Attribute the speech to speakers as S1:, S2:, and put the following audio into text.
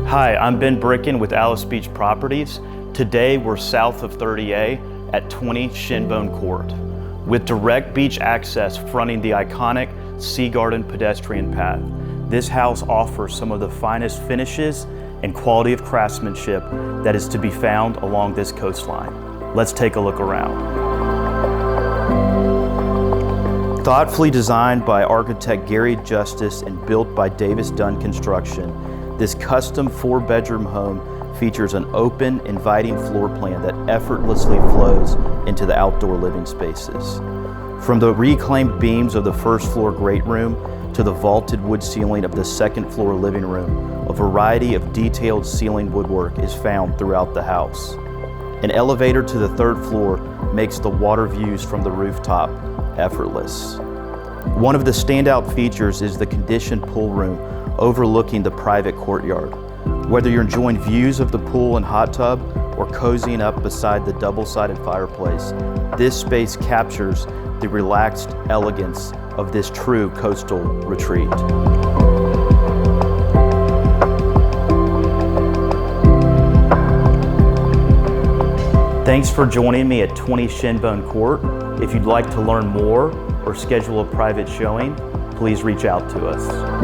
S1: Hi, I'm Ben Bricken with Alys Beach Properties. Today we're south of 30A at 20 Shinbone Court. With direct beach access fronting the iconic Sea Garden Pedestrian Path, this house offers some of the finest finishes and quality of craftsmanship that is to be found along this coastline. Let's take a look around. Thoughtfully designed by architect Gary Justiss and built by Davis Dunn Construction, this custom 4-bedroom home features an open, inviting floor plan that effortlessly flows into the outdoor living spaces. From the reclaimed beams of the first floor great room to the vaulted wood ceiling of the second floor living room, a variety of detailed ceiling woodwork is found throughout the house. An elevator to the third floor makes the water views from the rooftop effortless. One of the standout features is the conditioned pool room overlooking the private courtyard. Whether you're enjoying views of the pool and hot tub or cozying up beside the double-sided fireplace, this space captures the relaxed elegance of this true coastal retreat. Thanks for joining me at 20 Shinbone Court. If you'd like to learn more or schedule a private showing, please reach out to us.